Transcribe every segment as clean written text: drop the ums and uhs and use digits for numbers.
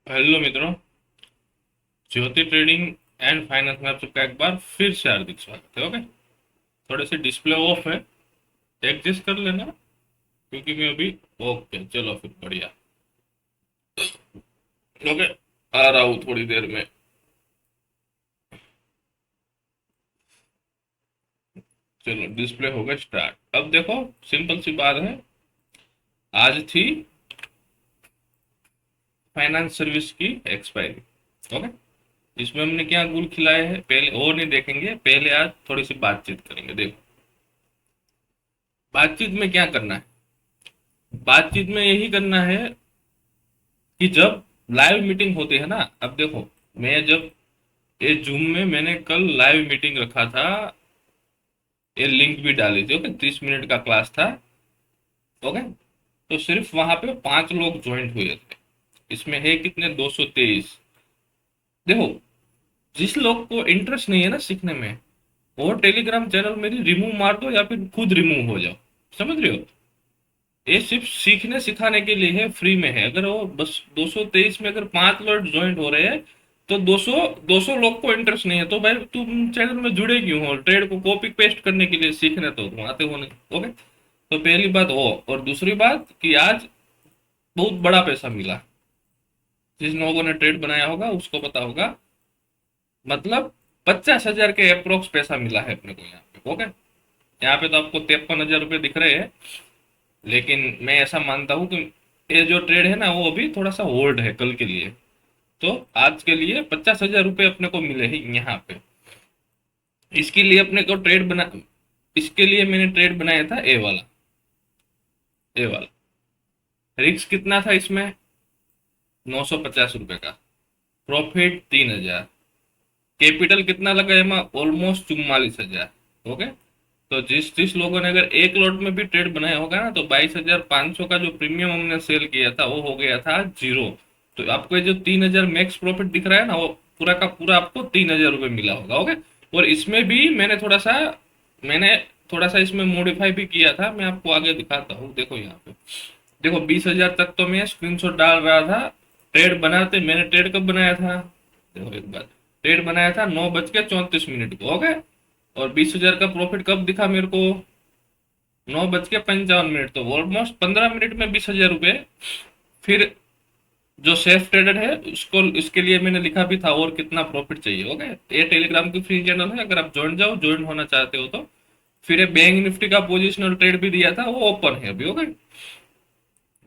Hello मित्रों। ज्योति trading and finance में आप सबका एक बार फिर से हार्दिक स्वागत है। ओके, थोड़े से डिस्प्ले ऑफ है, एडजस्ट कर लेना क्योंकि मैं अभी। ओके चलो फिर बढ़िया। ओके, आ रहा हूँ थोड़ी देर में। चलो डिस्प्ले हो गया स्टार्ट। अब देखो, सिंपल सी बात है। आज थी फाइनेंस सर्विस की एक्सपायरी। ओके, इसमें हमने क्या गुल खिलाए हैं पहले वो नहीं देखेंगे, पहले आज थोड़ी सी बातचीत करेंगे। देखो, बातचीत में क्या करना है। बातचीत में यही करना है कि जब लाइव मीटिंग होती है ना, अब देखो, मैं जब ये जूम में मैंने कल लाइव मीटिंग रखा था, ये लिंक भी डाली थी। ओके, 30 मिनट का क्लास था। ओके, तो सिर्फ वहां पे 5 लोग ज्वाइंट हुए थे। इसमें है कितने, 223। देखो, जिस लोग को इंटरेस्ट नहीं है ना सीखने में, वो टेलीग्राम चैनल मेरी रिमूव मार दो या फिर खुद रिमूव हो जाओ। समझ रहे हो, ये सिर्फ सीखने सिखाने के लिए है, फ्री में है। अगर वो बस 223 में अगर 5 लोग ज्वाइंट हो रहे हैं तो 200 लोग को इंटरेस्ट नहीं है, तो भाई तुम चैनल में जुड़े क्यों हो? ट्रेड को कॉपी पेस्ट करने के लिए सीखने तो तुम आते हो नहीं। ओके, तो पहली बात वो, और दूसरी बात कि आज बहुत बड़ा पैसा मिला। जिस लोगों ने ट्रेड बनाया होगा उसको पता होगा, मतलब 50,000 के अप्रोक्स पैसा मिला है अपने को यहाँ पे। ओके, यहाँ पे तो आपको 53,000 रुपये दिख रहे हैं, लेकिन मैं ऐसा मानता हूँ कि ये जो ट्रेड है ना वो अभी थोड़ा सा होल्ड है कल के लिए। तो आज के लिए 50,000 रुपये अपने को मिले हैं यहाँ पे। इसके लिए अपने को ट्रेड बना, इसके लिए मैंने ट्रेड बनाया था ए वाला। रिस्क कितना था इसमें, 950 रुपये का। प्रॉफिट 3,000। कैपिटल कितना लगा है, ऑलमोस्ट 44,000। ओके, तो जिस जिस लोगों ने अगर एक लॉट में भी ट्रेड बनाया होगा ना, तो 22,500 का जो प्रीमियम हमने सेल किया था वो हो गया था जीरो। तो आपको ये जो 3,000 मैक्स प्रॉफिट दिख रहा है ना, वो पूरा का पूरा आपको 3,000 रुपये मिला होगा। ओके, और इसमें भी मैंने थोड़ा सा इसमें मॉडिफाई भी किया था, मैं आपको आगे दिखाता हूँ। देखो यहाँ पे, देखो 20,000 तक तो मैं स्क्रीनशॉट डाल रहा था। ट्रेड बनाते मैंने ट्रेड कब बनाया था, देखो एक बार, ट्रेड बनाया था 9:34 को। ओके, और 20,000 का प्रॉफिट कब दिखा मेरे को, 9:55। तो ऑलमोस्ट 15 मिनट में 20,000 रुपये। फिर जो सेफ ट्रेडर है उसको, इसके लिए मैंने लिखा भी था और कितना प्रॉफिट चाहिए। ओके, ये टेलीग्राम की फ्री चैनल है, अगर आप ज्वाइन होना चाहते हो तो। फिर ये बैंक निफ्टी का पोजिशनल ट्रेड भी दिया था, वो ओपन है अभी। ओके,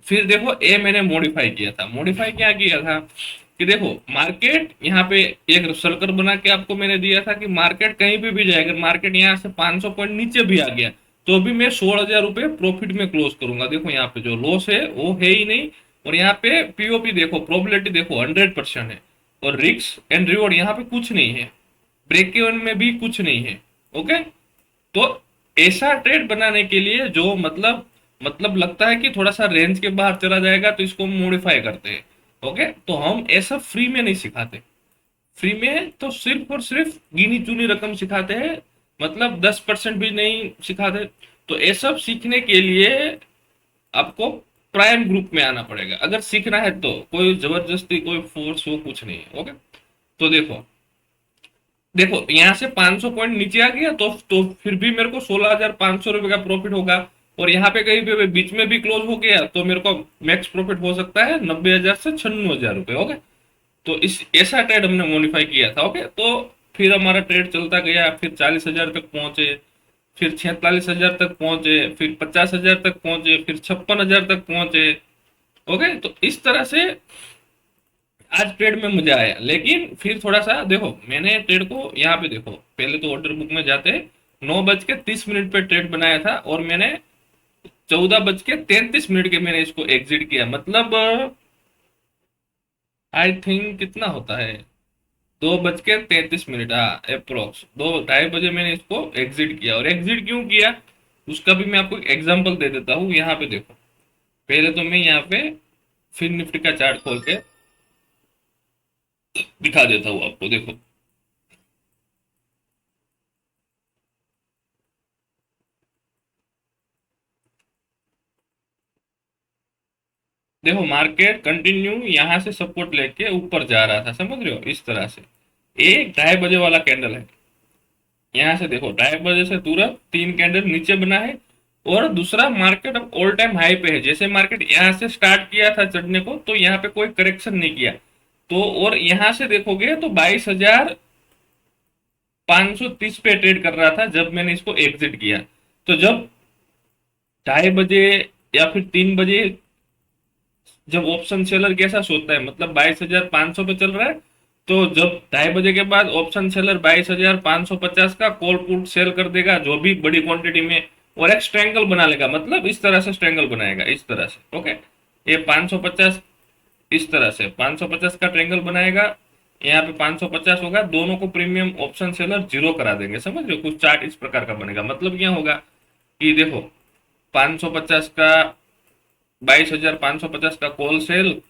फिर देखो ए मैंने मॉडिफाई किया था। मॉडिफाई क्या किया था कि देखो, मार्केट यहाँ पे एक सर्कल बना के आपको मैंने दिया था कि मार्केट कहीं पे भी जाए, अगर मार्केट यहाँ से 500 पॉइंट नीचे भी आ गया तो भी मैं 16,000 रुपये प्रॉफिट में क्लोज करूंगा। देखो यहाँ पे जो लॉस है वो है ही नहीं, और यहाँ पे पीओपी देखो, प्रोबेबिलिटी देखो 100% है, और रिस्क एंड रिवॉर्ड यहाँ पे कुछ नहीं है, ब्रेक इवन में भी कुछ नहीं है। ओके, तो ऐसा ट्रेड बनाने के लिए जो मतलब लगता है कि थोड़ा सा रेंज के बाहर चला जाएगा तो इसको मॉडिफाई करते हैं। ओके, तो हम ऐसा फ्री में नहीं सिखाते। फ्री में तो सिर्फ और सिर्फ गिनी चुनी रकम सिखाते हैं, मतलब 10% भी नहीं सिखाते। तो ये सब सीखने के लिए आपको प्राइम ग्रुप में आना पड़ेगा अगर सीखना है तो। कोई जबरदस्ती कोई फोर्स वो कुछ नहीं है। ओके, तो देखो, देखो यहाँ से 500 पॉइंट नीचे आ गया तो फिर भी मेरे को 16,500 रुपये का प्रॉफिट होगा। और यहाँ पे कहीं पे बीच में भी क्लोज हो गया तो मेरे को मैक्स प्रॉफिट हो सकता है 90,000 से 96,000 रुपये। ओके, तो इस ऐसा ट्रेड हमने मॉडिफाई किया था। ओके, तो फिर हमारा ट्रेड चलता गया, फिर 40,000 तक पहुंचे, फिर 46,000 तक पहुंचे, फिर 50,000 तक पहुंचे, फिर 56,000 तक पहुंचे। ओके, तो इस तरह से आज ट्रेड में मुझे आया। लेकिन फिर थोड़ा सा देखो, मैंने ट्रेड को यहाँ पे देखो, पहले तो ऑर्डर बुक में जाते 9:30 पे ट्रेड बनाया था, और मैंने 14:33 के मैंने इसको एग्जिट किया। मतलब आई थिंक कितना होता है, 2:33। हाँ, अप्रोक्स 2 ढाई बजे मैंने इसको एग्जिट किया। और एग्जिट क्यों किया उसका भी मैं आपको एग्जांपल दे देता हूँ। यहाँ पे देखो, पहले तो मैं यहाँ पे फिर निफ्टी का चार्ट खोल के दिखा देता हूँ आपको। देखो, देखो मार्केट कंटिन्यू यहाँ से सपोर्ट लेके ऊपर जा रहा था, समझ रहे हो, इस तरह से। एक 2:30 बजे वाला कैंडल है, यहाँ से देखो 2:30 बजे से तुरंत 3 कैंडल नीचे बना है। और दूसरा, मार्केट अब ऑल टाइम हाई पे है। जैसे मार्केट यहाँ से स्टार्ट किया था चढ़ने को, तो यहाँ पे कोई करेक्शन नहीं किया। तो और यहाँ से देखोगे तो 22,530 पे ट्रेड कर रहा था जब मैंने इसको एग्जिट किया। तो जब 2:30 बजे या फिर 3 बजे, जब ऑप्शन सेलर कैसा सोचता है, मतलब 22,500 पे चल रहा है, तो जब 2:30 बजे के बाद ऑप्शन सेलर 22,550 का कॉल पुट सेल कर देगा, जो भी बड़ी क्वांटिटी में, और एक स्ट्रेंगल बना लेगा, मतलब इस तरह से स्ट्रेंगल बनाएगा, इस तरह से। ओके, ये 550, इस तरह से 550 का ट्रेंगल बनाएगा, यहाँ पे 550 होगा, दोनों को प्रीमियम ऑप्शन सेलर जीरो करा देंगे, समझ रहे हो। कुछ चार्ट इस प्रकार का बनेगा। मतलब क्या होगा कि देखो 550 का, 22,550 का कॉल सेल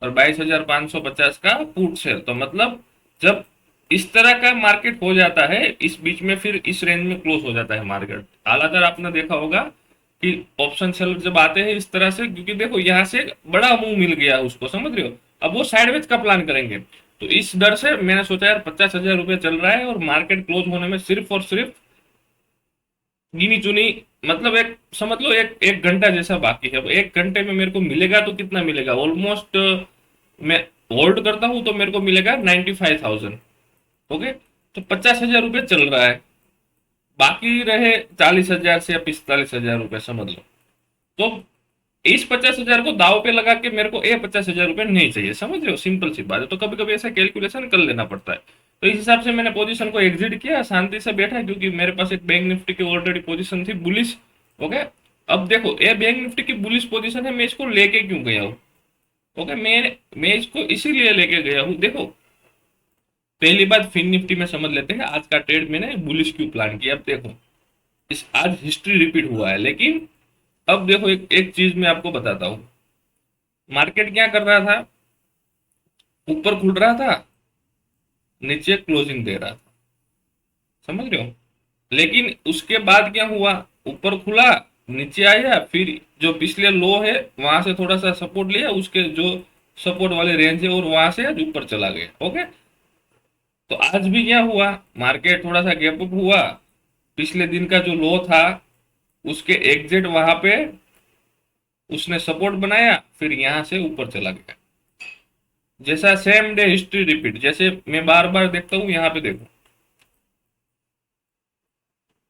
और 22,550 का पुट सेल। तो मतलब जब इस तरह का मार्केट हो जाता है, इस बीच में फिर इस रेंज में क्लोज हो जाता है मार्केट। हालांकि आपने देखा होगा कि ऑप्शन सेलर जब आते हैं इस तरह से, क्योंकि देखो यहाँ से बड़ा मुंह मिल गया उसको, समझ रहे हो। अब वो साइडवेज का प्लान करेंगे। तो इस डर से मैंने सोचा यार 50,000 रुपये चल रहा है और मार्केट क्लोज होने में सिर्फ और सिर्फ गिनी चुनी, मतलब एक समझ लो एक एक घंटा जैसा बाकी है। अब 1 घंटे में मेरे को मिलेगा तो कितना मिलेगा, ऑलमोस्ट मैं होल्ड करता हूं तो मेरे को मिलेगा 95,000। ओके, तो 50,000 रुपये चल रहा है, बाकी रहे 40,000 से या 45,000 रुपये, समझ लो। तो इस 50,000 को दाव पे लगा के मेरे को ये 50,000 रुपये नहीं चाहिए, समझ रहे हो, सिंपल सी बात है। तो कभी कभी ऐसा कैलकुलेशन कर लेना पड़ता है। तो इस हिसाब से मैंने पोजीशन को एग्जिट किया, शांति से बैठा, क्योंकि मेरे पास एक बैंक निफ्टी की ऑलरेडी पोजीशन थी बुलिश। ओके, अब देखो ये बैंक निफ्टी की बुलिश पोजीशन है, मैं इसको लेके क्यों गया हूँ। ओके, मैं इसको इसीलिए लेके गया हूँ। देखो पहली बात फिन निफ्टी में समझ लेते हैं, आज का ट्रेड मैंने बुलिश क्यों प्लान किया। अब देखो इस आज हिस्ट्री रिपीट हुआ है, लेकिन अब देखो एक चीज मैं आपको बताता हूँ। मार्केट क्या कर रहा था, ऊपर खुल रहा था, नीचे क्लोजिंग दे रहा था, समझ रहे हो। लेकिन उसके बाद क्या हुआ, ऊपर खुला, नीचे आया, फिर जो पिछले लो है वहां से थोड़ा सा सपोर्ट लिया, उसके जो सपोर्ट वाले रेंज है, और वहां से आज ऊपर चला गया। ओके, तो आज भी क्या हुआ, मार्केट थोड़ा सा गैप अप हुआ, पिछले दिन का जो लो था उसके एग्जिट वहां पे उसने सपोर्ट बनाया, फिर यहां से ऊपर चला गया। जैसा सेम डे हिस्ट्री रिपीट, जैसे मैं बार बार देखता हूँ, यहाँ पे देखो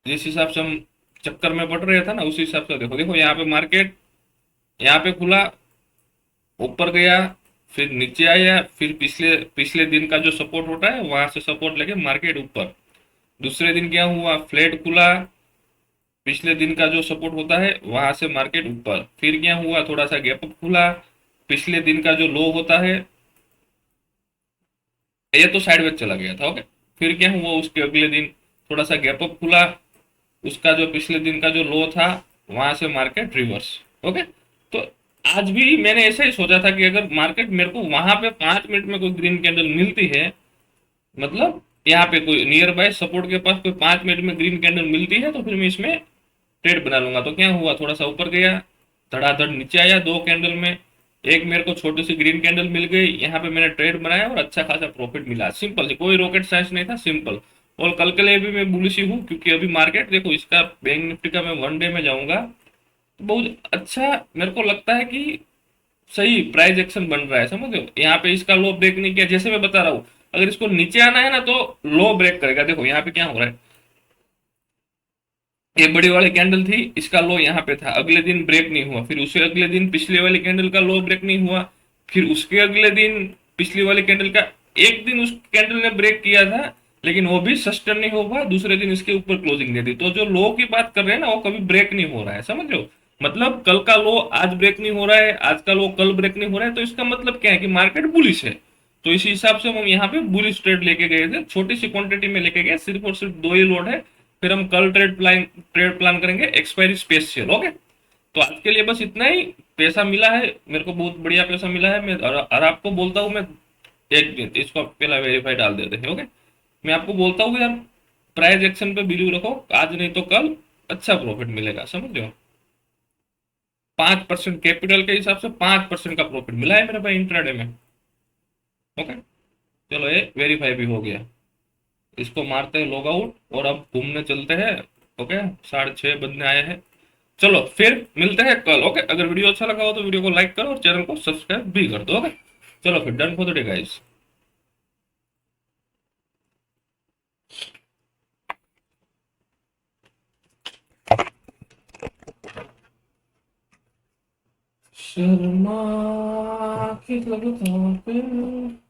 जिस हिसाब से हम चक्कर में पड़ रहे था ना, उसी हिसाब से देखो। देखो यहाँ पे मार्केट यहाँ पे खुला, ऊपर गया, फिर नीचे आया, फिर पिछले पिछले दिन का जो सपोर्ट होता है वहां से सपोर्ट लेके मार्केट ऊपर। दूसरे दिन क्या हुआ, फ्लैट खुला, पिछले दिन का जो सपोर्ट होता है वहां से मार्केट ऊपर। फिर क्या हुआ, थोड़ा सा गैप अप खुला, पिछले दिन का जो लो होता है, ये तो साइडवेज चला गया था। ओके, फिर क्या हुआ, उसके अगले दिन थोड़ा सा गैप अप खुला, उसका जो पिछले दिन का जो लो था वहां से मार्केट रिवर्स। ओके, तो आज भी मैंने ऐसा ही सोचा था कि अगर मार्केट मेरे को वहां पे 5 मिनट में कोई ग्रीन कैंडल मिलती है, मतलब यहाँ पे कोई नियर बाय सपोर्ट के पास कोई 5 मिनट में ग्रीन कैंडल मिलती है, तो फिर मैं इसमें ट्रेड बना लूंगा। तो क्या हुआ, थोड़ा सा ऊपर गया, धड़ाधड़ नीचे आया 2 कैंडल में, एक मेरे को छोटी सी ग्रीन कैंडल मिल गई, यहाँ पे मैंने ट्रेड बनाया और अच्छा खासा प्रॉफिट मिला। सिंपल सी, कोई रॉकेट साइंस नहीं था, सिंपल। और कल के लिए भी मैं बुलिश ही हूँ, क्योंकि अभी मार्केट देखो, इसका बैंक निफ्टी का मैं 1 डे में जाऊंगा तो बहुत अच्छा मेरे को लगता है कि सही प्राइस एक्शन बन रहा है, समझ रहे हो। यहाँ पे इसका लो ब्रेक नहीं किया, जैसे मैं बता रहा हूँ, अगर इसको नीचे आना है ना तो लो ब्रेक करेगा। देखो यहाँ पे क्या हो रहा है, ये बड़ी वाली कैंडल थी, इसका लो यहाँ पे था, अगले दिन ब्रेक नहीं हुआ, फिर उसे अगले दिन पिछले वाली कैंडल का लो ब्रेक नहीं हुआ, फिर उसके अगले दिन पिछली वाली कैंडल का, एक दिन उस कैंडल ने ब्रेक किया था, लेकिन वो भी सस्टेन नहीं हो पाया, दूसरे दिन इसके ऊपर क्लोजिंग दे दी। तो जो लो की बात कर रहे हैं ना, वो कभी ब्रेक नहीं हो रहा है, समझ रहे हो। मतलब कल का लो आज ब्रेक नहीं हो रहा है, आज का लो कल ब्रेक नहीं हो रहा है, तो इसका मतलब क्या है कि मार्केट बुलिश है। तो इसी हिसाब से हम यहाँ पे बुलिश ट्रेड लेके गए थे, छोटी सी क्वांटिटी में लेके गए, सिर्फ और सिर्फ 2 ही लोड है। फिर हम कल ट्रेड प्लान करेंगे एक्सपायरी स्पेशल। ओके, तो आज के लिए बस इतना ही। पैसा मिला है मेरे को, बहुत बढ़िया पैसा मिला है। मैं और आपको बोलता हूँ, मैं एक दिन इसको पहला वेरीफाई डाल देते हैं। ओके, मैं आपको बोलता हूँ यार, प्राइस एक्शन पे बिलीव रखो, आज नहीं तो कल अच्छा प्रॉफिट मिलेगा, समझ रहे हो। 5% कैपिटल के हिसाब से 5% का प्रॉफिट मिला है मेरे भाई इंट्राडे में। ओके, चलो ये वेरीफाई भी हो गया। इसको मारते हैं लॉग आउट और अब घूमने चलते हैं। ओके, 6:30 बजने आए हैं। चलो फिर मिलते हैं कल। ओके, अगर वीडियो अच्छा लगा हो तो वीडियो को लाइक करो और चैनल को सब्सक्राइब भी कर दो। ओके, चलो फिर, done for the day guys. Sharma की लगता है